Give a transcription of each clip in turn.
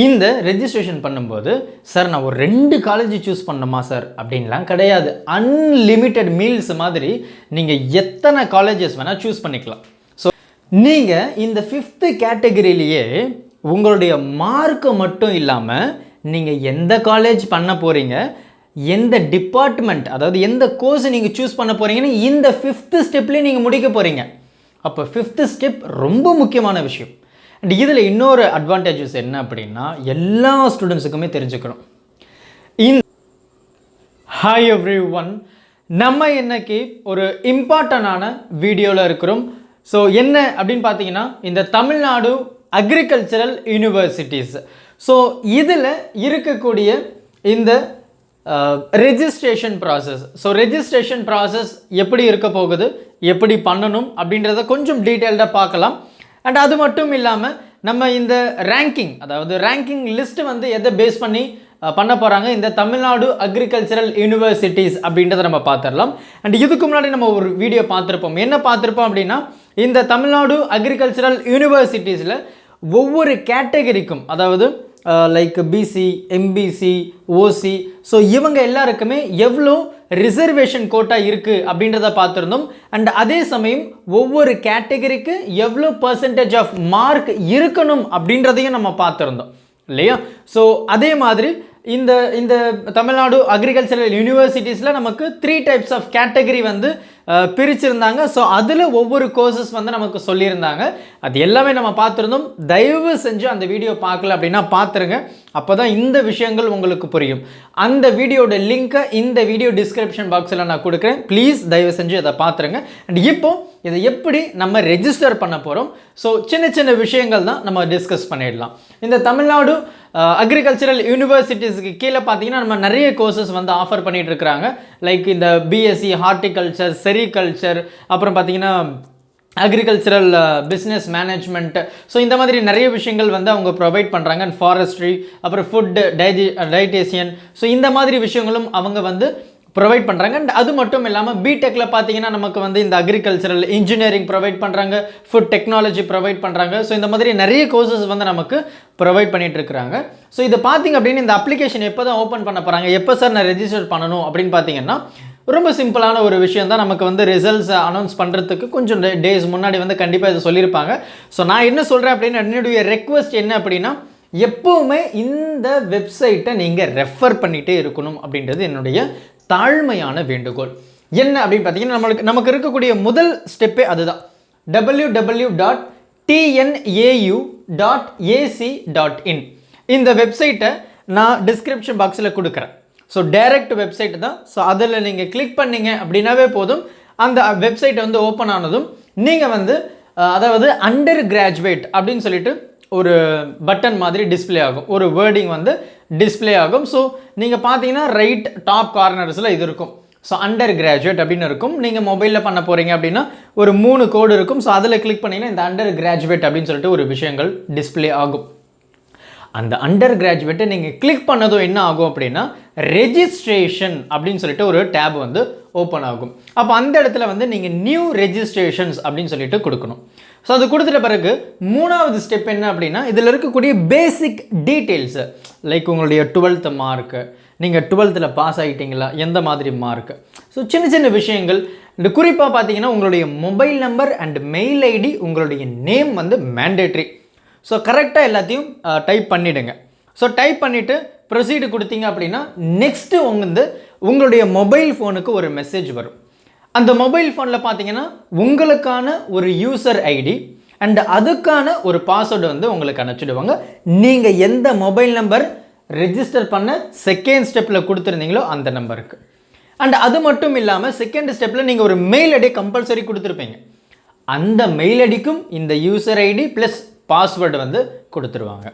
இந்த ரெஜிஸ்ட்ரேஷன் பண்ணும்போது சார் நான் ஒரு 2 காலேஜ் சூஸ் பண்ணணுமா சார் அப்படின்லாம் கிடையாது. அன்லிமிட்டெட் மீல்ஸ் மாதிரி நீங்கள் எத்தனை காலேஜஸ் வேணால் சூஸ் பண்ணிக்கலாம். ஸோ நீங்கள் இந்த 5th கேட்டகரியிலேயே உங்களுடைய மார்க்கை மட்டும் இல்லாமல் நீங்கள் எந்த காலேஜ் பண்ண போகிறீங்க, எந்த டிபார்ட்மெண்ட், அதாவது எந்த கோர்ஸ் நீங்கள் சூஸ் பண்ண போகிறீங்கன்னு இந்த 5th ஸ்டெப்லேயே நீங்கள் முடிக்க போகிறீங்க. அப்போ 5th ஸ்டெப் ரொம்ப முக்கியமான விஷயம். அண்ட் இதில் இன்னொரு அட்வான்டேஜஸ் என்ன அப்படின்னா, எல்லா ஸ்டூடெண்ட்ஸுக்குமே தெரிஞ்சுக்கணும். ஹாய் எவ்ரி ஒன், நம்ம இன்னைக்கு ஒரு இம்பார்ட்டண்டான வீடியோவில் இருக்கிறோம். ஸோ என்ன அப்படின்னு பார்த்தீங்கன்னா, இந்த தமிழ்நாடு அக்ரிகல்ச்சரல் யூனிவர்சிட்டிஸ். ஸோ இதில் இருக்கக்கூடிய இந்த registration process. So registration process எப்படி இருக்க போகுது, எப்படி பண்ணணும் அப்படின்றத கொஞ்சம் டீட்டெயில்டாக பார்க்கலாம். அண்ட் அது மட்டும் இல்லாமல் நம்ம இந்த ரேங்கிங், அதாவது ரேங்கிங் லிஸ்ட்டு வந்து எதை பேஸ் பண்ணி பண்ண போகிறாங்க, இந்த தமிழ்நாடு அக்ரிகல்ச்சரல் யூனிவர்சிட்டிஸ் அப்படின்றத நம்ம பார்த்துடலாம். அண்ட் இதுக்கு முன்னாடி நம்ம ஒரு வீடியோ பார்த்துருப்போம். என்ன பார்த்துருப்போம் அப்படின்னா, இந்த தமிழ்நாடு அக்ரிகல்ச்சரல் யூனிவர்சிட்டிஸில் ஒவ்வொரு கேட்டகரிக்கும், அதாவது லைக் பிசி, எம்பிசி, ஓசி, ஸோ இவங்க எல்லாருக்குமே எவ்வளோ ரிசர்வேஷன் கோட்டா இருக்குது அப்படின்றத பார்த்துருந்தோம். அண்ட் அதே சமயம் ஒவ்வொரு கேட்டகரிக்கு எவ்வளோ பர்சன்டேஜ் ஆஃப் மார்க் இருக்கணும் அப்படின்றதையும் நம்ம பார்த்துருந்தோம் இல்லையா? ஸோ அதே மாதிரி இந்த இந்த தமிழ்நாடு அக்ரிகல்ச்சரல் யூனிவர்சிட்டிஸில் நமக்கு 3 டைப்ஸ் ஆஃப் கேட்டகரி வந்து பிரிச்சிருந்தாங்க. ஸோ அதில் ஒவ்வொரு கோர்சஸ் வந்து நமக்கு சொல்லியிருந்தாங்க. அது எல்லாமே நம்ம பார்த்துருந்தோம். தயவு செஞ்சு அந்த வீடியோ பார்க்கல அப்படின்னா பார்த்துருங்க. அப்போ தான் இந்த விஷயங்கள் உங்களுக்கு புரியும். அந்த வீடியோட லிங்க்கை இந்த வீடியோ டிஸ்கிரிப்ஷன் பாக்ஸில் நான் கொடுக்குறேன். ப்ளீஸ் தயவு செஞ்சு அதை பார்த்துருங்க. அண்ட் இப்போ இதை எப்படி நம்ம ரெஜிஸ்டர் பண்ண போகிறோம், ஸோ சின்ன சின்ன விஷயங்கள் தான் நம்ம டிஸ்கஸ் பண்ணிடலாம். இந்த தமிழ்நாடு அக்ரிகல்ச்சரல் யூனிவர்சிட்டிஸ்க்கு கீழே பார்த்தீங்கன்னா நம்ம நிறைய கோர்சஸ் வந்து ஆஃபர் பண்ணிட்டு இருக்கிறாங்க. லைக் இந்த பிஎஸ்சி ஹார்டிகல்ச்சர், செரிகல்ச்சர், அப்புறம் பார்த்தீங்கன்னா அக்ரிகல்ச்சரல் பிஸ்னஸ் மேனேஜ்மெண்ட், ஸோ இந்த மாதிரி நிறைய விஷயங்கள் வந்து அவங்க ப்ரொவைட் பண்ணுறாங்க. அண்ட் ஃபாரஸ்ட்ரி, அப்புறம் ஃபுட் டயட்டீஷியன், ஸோ இந்த மாதிரி விஷயங்களும் அவங்க வந்து ப்ரொவைட் பண்ணுறாங்க. அண்ட் அது மட்டும் இல்லாமல் பிடெக்கில் பார்த்தீங்கன்னா நமக்கு வந்து இந்த அக்ரிகல்ச்சரல் இன்ஜினியரிங் ப்ரொவைட் பண்ணுறாங்க, ஃபுட் டெக்னாலஜி ப்ரொவைட் பண்ணுறாங்க. ஸோ இந்த மாதிரி நிறைய கோர்சஸ் வந்து நமக்கு ப்ரொவைட் பண்ணிட்டு இருக்கிறாங்க. ஸோ இதை பார்த்தீங்க அப்படின்னு இந்த அப்ளிகேஷன் எப்போ தான் ஓப்பன் பண்ண போகிறாங்க, எப்போ சார் நான் ரெஜிஸ்டர் பண்ணணும் அப்படின்னு பார்த்தீங்கன்னா, ரொம்ப சிம்பிளான ஒரு விஷயம் தான். நமக்கு வந்து ரிசல்ட்ஸ் அனௌன்ஸ் பண்ணுறதுக்கு கொஞ்சம் டேஸ் முன்னாடி வந்து கண்டிப்பாக இதை சொல்லியிருப்பாங்க. ஸோ நான் என்ன சொல்கிறேன் அப்படின்னா, என்னுடைய ரெக்வஸ்ட் என்ன அப்படின்னா, எப்போவுமே இந்த வெப்சைட்டை நீங்கள் ரெஃபர் பண்ணிகிட்டே இருக்கணும் அப்படின்றது என்னுடைய தாழ்மையான வேண்டுகோள். என்ன அப்படின்னு பார்த்தீங்கன்னா, நமக்கு இருக்கக்கூடிய முதல் ஸ்டெப்பே அதுதான். www.tnau.ac.in இந்த வெப்சைட்டை நான் டிஸ்கிரிப்ஷன் பாக்ஸில் கொடுக்குறேன். ஸோ டைரக்ட் வெப்சைட் தான். ஸோ அதில் நீங்கள் கிளிக் பண்ணிங்க அப்படின்னாவே போதும், அந்த வெப்சைட் வந்து ஓப்பன் ஆனதும் நீங்கள் வந்து அதாவது அண்டர் கிராஜுவேட் அப்படின்னு சொல்லிட்டு ஒரு பட்டன் மாதிரி டிஸ்பிளே ஆகும், ஒரு வேர்டிங் வந்து டிஸ்பிளே ஆகும். ஸோ நீங்கள் பார்த்தீங்கன்னா ரைட் டாப் கார்னர்ஸில் இது இருக்கும். ஸோ அண்டர் கிராஜுவேட் அப்படின்னு இருக்கும். நீங்கள் மொபைலில் பண்ண போகிறீங்க அப்படின்னா ஒரு 3 கோடு இருக்கும். ஸோ அதில் கிளிக் பண்ணிங்கன்னா இந்த அண்டர் கிராஜுவேட் அப்படின்னு சொல்லிட்டு ஒரு விஷயங்கள் டிஸ்பிளே ஆகும். அந்த அண்டர் கிராஜுவேட்டை நீங்கள் கிளிக் பண்ணதும் என்ன ஆகும் அப்படின்னா, ரெஜிஸ்ட்ரேஷன் அப்படின்னு சொல்லிட்டு ஒரு டேப் வந்து ஓப்பன் ஆகும். அப்போ அந்த இடத்துல வந்து நீங்கள் நியூ ரெஜிஸ்ட்ரேஷன்ஸ் அப்படின்னு சொல்லிட்டு கொடுக்கணும். ஸோ அது கொடுத்துட்ட பிறகு 3வது ஸ்டெப் என்ன அப்படின்னா, இதில் இருக்கக்கூடிய பேசிக் டீட்டெயில்ஸு, லைக் உங்களுடைய 12th மார்க்கு, நீங்கள் 12th பாஸ் ஆகிட்டீங்களா, எந்த மாதிரி மார்க்கு, ஸோ சின்ன சின்ன விஷயங்கள். இந்த குறிப்பாக பார்த்தீங்கன்னா உங்களுடைய mobile number and mail ID, உங்களுடைய நேம் வந்து மேண்டேட்ரி. ஸோ கரெக்டாக எல்லாத்தையும் டைப் பண்ணிவிடுங்க. ஸோ டைப் பண்ணிவிட்டு ப்ரொசீடு கொடுத்தீங்க அப்படின்னா, நெக்ஸ்ட்டு உங்களுடைய மொபைல் ஃபோனுக்கு ஒரு மெசேஜ் வரும். அந்த மொபைல் ஃபோனில் பார்த்தீங்கன்னா உங்களுக்கான ஒரு யூசர் ஐடி அண்ட் அதுக்கான ஒரு பாஸ்வேர்டு வந்து உங்களுக்கு அனுப்பிச்சிடுவாங்க. நீங்கள் எந்த மொபைல் நம்பர் ரெஜிஸ்டர் பண்ண செகண்ட் ஸ்டெப்பில் கொடுத்துருந்தீங்களோ அந்த நம்பருக்கு. அண்ட் அது மட்டும் இல்லாமல் செகண்ட் ஸ்டெப்பில் நீங்கள் ஒரு மெயில் ஐடி கம்பல்சரி கொடுத்துருப்பீங்க. அந்த மெயில் ஐடிக்கும் இந்த யூசர் ஐடி ப்ளஸ் பாஸ்வேர்டு வந்து கொடுத்துருவாங்க.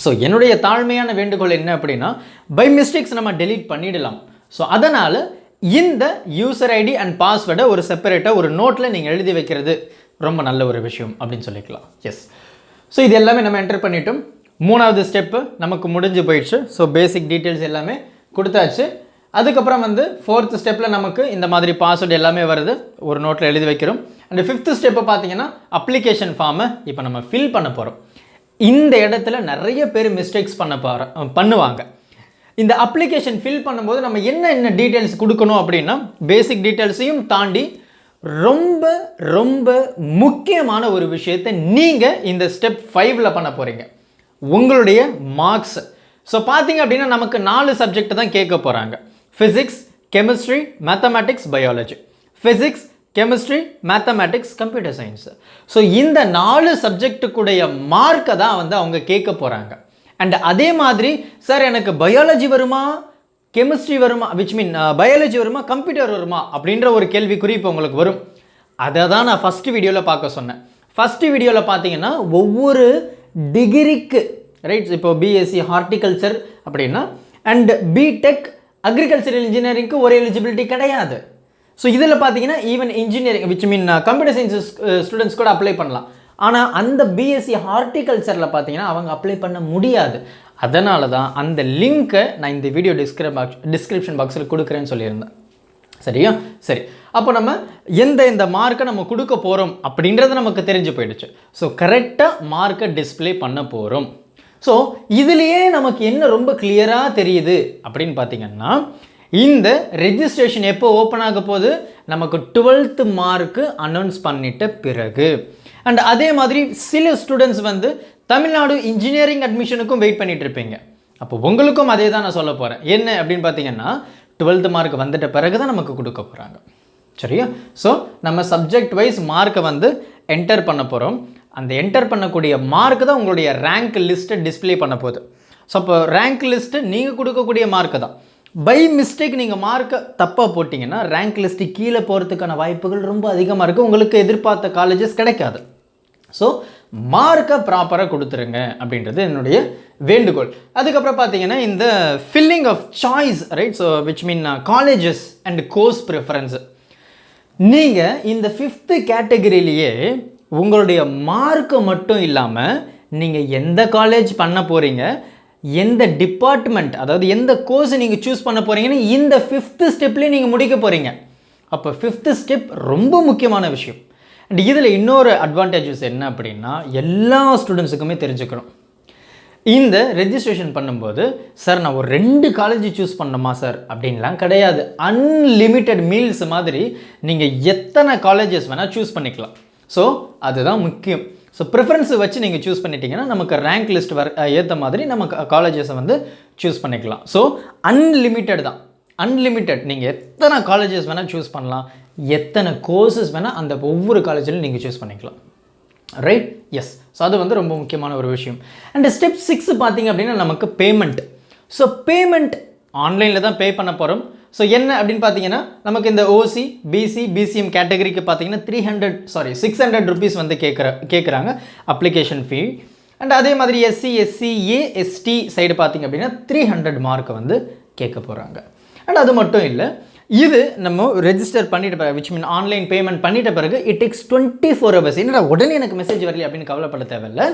ஸோ என்னுடைய தாழ்மையான வேண்டுகோள் என்ன அப்படின்னா, பை மிஸ்டேக்ஸ் நம்ம டெலீட் பண்ணிடலாம். ஸோ அதனால் இந்த யூசர் ஐடி அண்ட் பாஸ்வேர்டை ஒரு செப்பரேட்டாக ஒரு நோட்டில் நீங்கள் எழுதி வைக்கிறது ரொம்ப நல்ல ஒரு விஷயம் அப்படின்னு சொல்லிக்கலாம். எஸ், ஸோ இது எல்லாமே நம்ம என்டர் பண்ணிட்டோம். 3வது ஸ்டெப்பு நமக்கு முடிஞ்சு போயிடுச்சு. ஸோ பேசிக் டீட்டெயில்ஸ் எல்லாமே கொடுத்தாச்சு. அதுக்கப்புறம் வந்து 4th ஸ்டெப்பில் நமக்கு இந்த மாதிரி பாஸ்வேர்டு எல்லாமே வருது, ஒரு நோட்டில் எழுதி வைக்கிறோம். அண்ட் 5th ஸ்டெப்பு பார்த்தீங்கன்னா அப்ளிகேஷன் ஃபார்மை இப்போ நம்ம ஃபில் பண்ண போகிறோம். இந்த இடத்துல நிறைய பேர் மிஸ்டேக்ஸ் பண்ணுவாங்க. இந்த அப்ளிகேஷன் ஃபில் பண்ணும்போது நம்ம என்ன டீட்டெயில்ஸ் கொடுக்கணும் அப்படின்னா, பேசிக் டீட்டெயில்ஸையும் தாண்டி ரொம்ப ரொம்ப முக்கியமான ஒரு விஷயத்தை நீங்கள் இந்த ஸ்டெப் 5ல் பண்ண போகிறீங்க, உங்களுடைய மார்க்ஸ். ஸோ பார்த்தீங்க அப்படின்னா நமக்கு 4 சப்ஜெக்ட் தான் கேட்க போகிறாங்க. Physics, chemistry, mathematics, biology. Physics, chemistry, mathematics, computer science. So இந்த 4 சப்ஜெக்டுக்குடைய மார்க்கை தான் வந்து அவங்க கேட்க போகிறாங்க. அண்ட் அதே மாதிரி சார் எனக்கு பயாலஜி வருமா, கெமிஸ்ட்ரி வருமா, விச் மீன் பயாலஜி வருமா, கம்ப்யூட்டர் வருமா அப்படின்ற ஒரு கேள்விக்குறி இப்போ உங்களுக்கு வரும். அதை தான் நான் ஃபஸ்ட்டு வீடியோவில் பார்க்க சொன்னேன். ஃபஸ்ட்டு வீடியோவில் பார்த்தீங்கன்னா ஒவ்வொரு டிகிரிக்கு ரைட், இப்போ பிஎஸ்சி ஹார்டிகல்ச்சர் அப்படின்னா அண்ட் பிடெக் அக்ரிகல்ச்சரல் இன்ஜினியரிங்க்கு ஒரு எலிஜிபிலிட்டி கிடையாது. ஸோ இதில் பார்த்தீங்கன்னா even engineering which mean computer science students கூட அப்ளை பண்ணலாம். ஆனால் அந்த பிஎஸ்சி ஹார்டிகல்ச்சரில் பார்த்தீங்கன்னா அவங்க அப்ளை பண்ண முடியாது. அதனால தான் அந்த லிங்க்கை நான் இந்த வீடியோ டிஸ்கிரிப்ஷன் பாக்ஸில் கொடுக்குறேன்னு சொல்லியிருந்தேன். சரியா? சரி, அப்போ நம்ம எந்த மார்க்கை நம்ம கொடுக்க போகிறோம் அப்படின்றது நமக்கு தெரிஞ்சு போயிடுச்சு. ஸோ கரெக்டாக மார்க்கை டிஸ்பிளே பண்ண போகிறோம். ஸோ இதுலேயே நமக்கு என்ன ரொம்ப கிளியராக தெரியுது அப்படின்னு பார்த்தீங்கன்னா, இந்த ரெஜிஸ்ட்ரேஷன் எப்போ ஓப்பன் ஆக போகுது, நமக்கு 12th மார்க்கு அனௌன்ஸ் பண்ணிட்ட பிறகு. அண்ட் அதே மாதிரி சில ஸ்டூடெண்ட்ஸ் வந்து தமிழ்நாடு இன்ஜினியரிங் அட்மிஷனுக்கும் வெயிட் பண்ணிட்டு இருப்பீங்க. அப்போ உங்களுக்கும் அதே தான் நான் சொல்ல போகிறேன். என்ன அப்படின்னு பார்த்தீங்கன்னா, 12th மார்க் வந்துட்ட பிறகு தான் நமக்கு கொடுக்க போகிறாங்க. சரியா? ஸோ நம்ம சப்ஜெக்ட் வைஸ் மார்க்கை வந்து என்டர் பண்ண போகிறோம். அந்த என்டர் பண்ணக்கூடிய மார்க்கு தான் உங்களுடைய ரேங்க் லிஸ்ட்டை டிஸ்பிளே பண்ண போகுது. ஸோ அப்போ ரேங்க் லிஸ்ட்டு நீங்கள் கொடுக்கக்கூடிய மார்க்கு தான். பை மிஸ்டேக் நீங்கள் மார்க்கை தப்பாக போட்டிங்கன்னா ரேங்க் லிஸ்ட்டு கீழே போகிறதுக்கான வாய்ப்புகள் ரொம்ப அதிகமாக இருக்குது. உங்களுக்கு எதிர்பார்த்த காலேஜஸ் கிடைக்காது. ஸோ மார்க்கை ப்ராப்பராக கொடுத்துருங்க அப்படின்றது என்னுடைய வேண்டுகோள். அதுக்கப்புறம் பார்த்தீங்கன்னா இந்த filling of choice right, so which mean colleges and course preference. நீங்கள் இந்த 5th கேட்டகரியிலேயே உங்களுடைய மார்க்கு மட்டும் இல்லாமல் நீங்கள் எந்த காலேஜ் பண்ண போகிறீங்க, எந்த டிபார்ட்மெண்ட், அதாவது எந்த கோர்ஸ் நீங்கள் சூஸ் பண்ண போகிறீங்கன்னு இந்த 5th ஸ்டெப்லேயே நீங்கள் முடிக்க போகிறீங்க. அப்போ 5th ஸ்டெப் ரொம்ப முக்கியமான விஷயம். அண்ட் இதில் இன்னொரு அட்வான்டேஜஸ் என்ன அப்படின்னா, எல்லா ஸ்டூடெண்ட்ஸுக்குமே தெரிஞ்சுக்கணும். இந்த ரெஜிஸ்ட்ரேஷன் பண்ணும்போது சார் நான் ஒரு 2 காலேஜ் சூஸ் பண்ணணுமா சார் அப்படின்லாம் கிடையாது. அன்லிமிட்டெட் மீல்ஸ் மாதிரி நீங்கள் எத்தனை காலேஜஸ் வேணால் சூஸ் பண்ணிக்கலாம். ஸோ அதுதான் முக்கியம். ஸோ ப்ரிஃபரன்ஸை வச்சு நீங்கள் சூஸ் பண்ணிட்டீங்கன்னா நமக்கு ரேங்க் லிஸ்ட் ஏற்ற மாதிரி நம்ம காலேஜஸை வந்து சூஸ் பண்ணிக்கலாம். ஸோ அன்லிமிட்டெட் தான், அன்லிமிட்டெட். நீங்கள் எத்தனை காலேஜஸ் வேணால் சூஸ் பண்ணலாம், எத்தனை கோர்சஸ் வேணால் அந்த ஒவ்வொரு காலேஜிலும் நீங்கள் சூஸ் பண்ணிக்கலாம். ரைட்? எஸ். ஸோ அது வந்து ரொம்ப முக்கியமான ஒரு விஷயம். அண்ட் ஸ்டெப் 6 பார்த்தீங்க அப்படின்னா நமக்கு பேமெண்ட். ஸோ பேமெண்ட் ஆன்லைனில் தான் பே பண்ண போகிறோம். ஸோ என்ன அப்படின்னு பார்த்தீங்கன்னா, நமக்கு இந்த ஓசி, பிசி, பிசிஎம் கேட்டகரிக்கு பார்த்தீங்கன்னா 600 ருபீஸ் வந்து கேட்குறாங்க அப்ளிகேஷன் ஃபீ. அண்ட் அதே மாதிரி எஸ்சி, எஸ்சி, எஸ்டி சைடு பார்த்தீங்க அப்படின்னா 300 மார்க்கை வந்து கேட்க போகிறாங்க. அண்ட் அது மட்டும் இல்லை, இது நம்ம ரெஜிஸ்டர் பண்ணிட்ட பிறகு விச் மீன் ஆன்லைன் பேமெண்ட் பண்ணிட்ட பிறகு இட் டேக்ஸ் 24 hours. என்னடா உடனே எனக்கு மெசேஜ் வரல அப்படின்னு கவலைப்பட தேவையில்லை.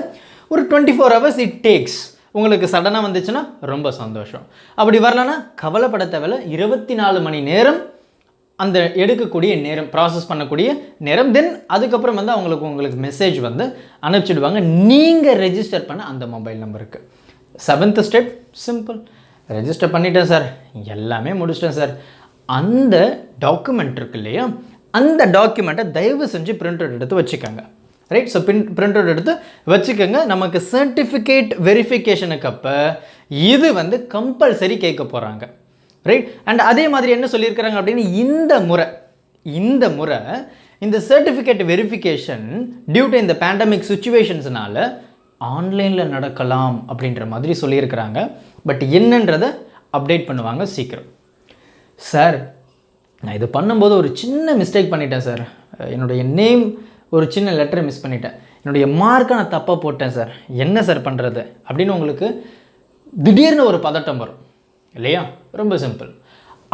ஒரு 24 hours இட் டேக்ஸ். உங்களுக்கு சடனாக வந்துச்சுன்னா ரொம்ப சந்தோஷம். அப்படி வரலன்னா கவலைப்பட தேவையில்லை. 24 மணி நேரம் அந்த எடுக்கக்கூடிய நேரம், ப்ராசஸ் பண்ணக்கூடிய நேரம். தென் அதுக்கப்புறம் வந்து உங்களுக்கு மெசேஜ் வந்து அனுப்பிச்சிடுவாங்க நீங்கள் ரெஜிஸ்டர் பண்ண அந்த மொபைல் நம்பருக்கு. 7th step simple. ரெஜிஸ்டர் பண்ணிட்டேன் சார், எல்லாமே முடிச்சிட்டேன் சார், அந்த டாக்குமெண்ட் இருக்கு இல்லையா, அந்த டாக்குமெண்ட்டை தயவு செஞ்சு பிரிண்ட் அவுட் எடுத்து வச்சுக்கோங்க. ரைட்? ஸோ பிரிண்ட் அவுட் எடுத்து வச்சுக்கோங்க. நமக்கு சர்டிஃபிகேட் வெரிஃபிகேஷனுக்கு அப்போ இது வந்து கம்பல்சரி கேட்க போகிறாங்க. ரைட்? அண்ட் அதே மாதிரி என்ன சொல்லியிருக்கிறாங்க அப்படின்னு, இந்த முறை இந்த சர்டிஃபிகேட் வெரிஃபிகேஷன் டியூ டு இந்த பேண்டமிக் சுச்சுவேஷன்ஸ்னால ஆன்லைனில் நடக்கலாம் அப்படின்ற மாதிரி சொல்லியிருக்கிறாங்க. பட் என்னன்றதை அப்டேட் பண்ணுவாங்க சீக்கிரம். சார் நான் இது பண்ணும்போது ஒரு சின்ன மிஸ்டேக் பண்ணிட்டேன் சார், என்னுடைய நேம் ஒரு சின்ன லெட்டரை மிஸ் பண்ணிட்டேன், என்னுடைய மார்க்கை நான் தப்பாக போட்டேன் சார், என்ன சார் பண்ணுறது அப்படின்னு உங்களுக்கு திடீர்னு ஒரு பதட்டம் வரும் இல்லையா? ரொம்ப சிம்பிள்.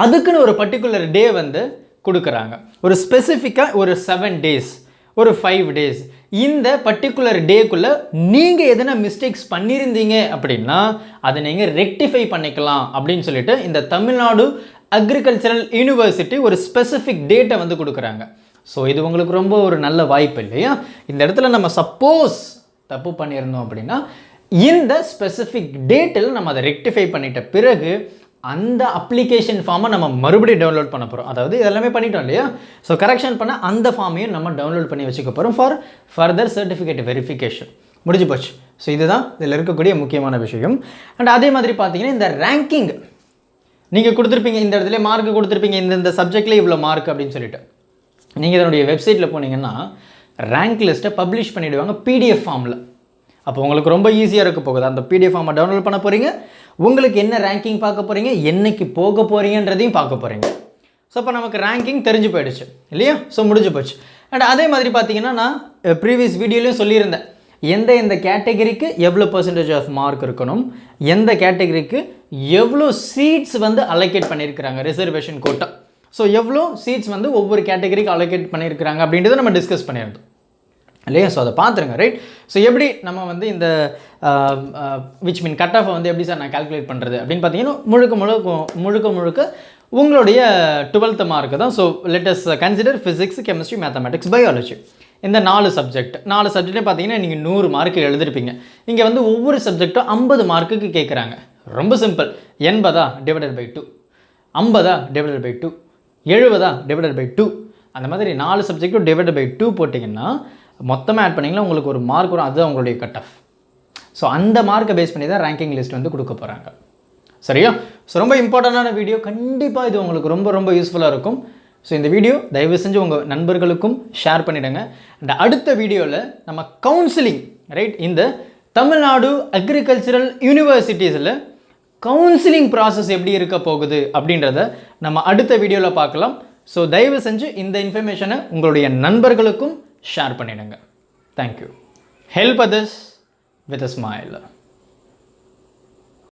அதுக்குன்னு ஒரு பர்டிகுலர் டே வந்து கொடுக்குறாங்க. ஒரு ஸ்பெசிஃபிக்காக ஒரு 7 days, ஒரு 5 days, இந்த பர்டிகுலர் டேக்குள்ளே நீங்கள் எதனா மிஸ்டேக்ஸ் பண்ணியிருந்தீங்க அப்படின்னா அதை நீங்கள் ரெக்டிஃபை பண்ணிக்கலாம் அப்படின்னு சொல்லிட்டு இந்த தமிழ்நாடு அக்ரிகல்ச்சரல் யூனிவர்சிட்டி ஒரு ஸ்பெசிஃபிக் டேட்டை வந்து கொடுக்குறாங்க. ஸோ இது உங்களுக்கு ரொம்ப ஒரு நல்ல வாய்ப்பு இல்லையா? இந்த இடத்துல நம்ம சப்போஸ் தப்பு பண்ணியிருந்தோம் அப்படின்னா இந்த ஸ்பெசிஃபிக் டேட்டில் நம்ம அதை ரெக்டிஃபை பண்ணிட்ட பிறகு அந்த அப்ளிகேஷன் ஃபார்மை நம்ம மறுபடியும் டவுன்லோட் பண்ண போகிறோம். அதாவது இதெல்லாமே பண்ணிட்டோம் இல்லையா? ஸோ கரெக்ஷன் பண்ண அந்த ஃபார்மையும் நம்ம டவுன்லோட் பண்ணி வச்சுக்க போகிறோம் ஃபார் ஃபர்தர் சர்டிஃபிகேட் வெரிஃபிகேஷன். முடிஞ்சு போச்சு. ஸோ இதுதான் இதில் இருக்கக்கூடிய முக்கியமான விஷயம். அண்ட் அதே மாதிரி பார்த்தீங்கன்னா இந்த ரேங்கிங் நீங்கள் கொடுத்துருப்பீங்க, இந்த இடத்துல மார்க் கொடுத்துருப்பீங்க, இந்த சப்ஜெக்டில் இவ்வளோ மார்க் அப்படின்னு சொல்லிட்டு நீங்கள் இதனுடைய வெப்சைட்டில் போனீங்கன்னா ரேங்க் லிஸ்ட்டை பப்ளிஷ் பண்ணிவிடுவாங்க பிடிஎஃப் ஃபார்மில். அப்போ உங்களுக்கு ரொம்ப ஈஸியாக இருக்க போகுது. அந்த பிடிஎஃப் ஃபார்மை டவுன்லோட் பண்ண போகிறீங்க, உங்களுக்கு என்ன ரேங்கிங் பார்க்க போகிறீங்க, என்னைக்கு போக போகிறீங்கன்றதையும் பார்க்க போகிறீங்க. ஸோ அப்போ நமக்கு ரேங்கிங் தெரிஞ்சு போயிடுச்சு இல்லையா? ஸோ முடிஞ்சு போச்சு. அண்ட் அதே மாதிரி பார்த்தீங்கன்னா நான் ப்ரீவியஸ் வீடியோலையும் சொல்லியிருந்தேன் எந்த கேட்டகரிக்கு எவ்வளோ பர்சன்டேஜ் ஆஃப் மார்க் இருக்கணும், எந்த கேட்டகரிக்கு எவ்வளோ சீட்ஸ் வந்து அலோகேட் பண்ணியிருக்கிறாங்க ரிசர்வேஷன் கோட்டா. ஸோ எவ்வளோ சீட்ஸ் வந்து ஒவ்வொரு கேட்டகரிக்கு அலோகேட் பண்ணியிருக்கிறாங்க அப்படின்றத நம்ம டிஸ்கஸ் பண்ணியிருந்தோம் இல்லையா? ஸோ அதை பார்த்துருங்க ரைட். ஸோ எப்படி நம்ம வந்து இந்த விச் மீன் கட் ஆஃபை வந்து எப்படி சார் நான் கால்குலேட் பண்ணுறது அப்படின்னு பார்த்தீங்கன்னா முழுக்க உங்களுடைய 12th மார்க்கு தான். So let us consider physics, chemistry, mathematics, biology இந்த 4 சப்ஜெக்டே பார்த்தீங்கன்னா நீங்கள் 100 மார்க்கு எழுதிருப்பீங்க. இங்கே வந்து ஒவ்வொரு சப்ஜெக்டும் 50 மார்க்குக்கு கேட்குறாங்க. ரொம்ப simple. 80 divided by 2, 50 divided by 2, 70 divided by 2, அந்த மாதிரி 4 சப்ஜெக்டும் டிவைடட் பை 2 போட்டிங்கன்னா மொத்தமாக ஆட் பண்ணிங்கன்னா உங்களுக்கு ஒரு மார்க் வரும். அதுதான் உங்களுடைய கட் ஆஃப். ஸோ அந்த மார்க்கை பேஸ் பண்ணி தான் ரேங்கிங் லிஸ்ட் வந்து கொடுக்க போகிறாங்க. சரியா? ஸோ ரொம்ப இம்பார்ட்டண்டான வீடியோ. கண்டிப்பாக இது உங்களுக்கு ரொம்ப யூஸ்ஃபுல்லாக இருக்கும். ஸோ இந்த வீடியோ தயவு செஞ்சு உங்கள் நண்பர்களுக்கும் ஷேர் பண்ணிவிடுங்க. அண்ட் அடுத்த வீடியோவில் நம்ம கவுன்சிலிங் ரைட் இந்த தமிழ்நாடு அக்ரிகல்ச்சரல் யூனிவர்சிட்டிஸில் கவுன்சிலிங் ப்ராசஸ் எப்படி இருக்க போகுது அப்படின்றத நம்ம அடுத்த வீடியோவில் பார்க்கலாம். ஸோ தயவு செஞ்சு இந்த இன்ஃபர்மேஷனை உங்களுடைய நண்பர்களுக்கும் ஷேர் பண்ணிடுங்க. Thank you. Help others with a smile.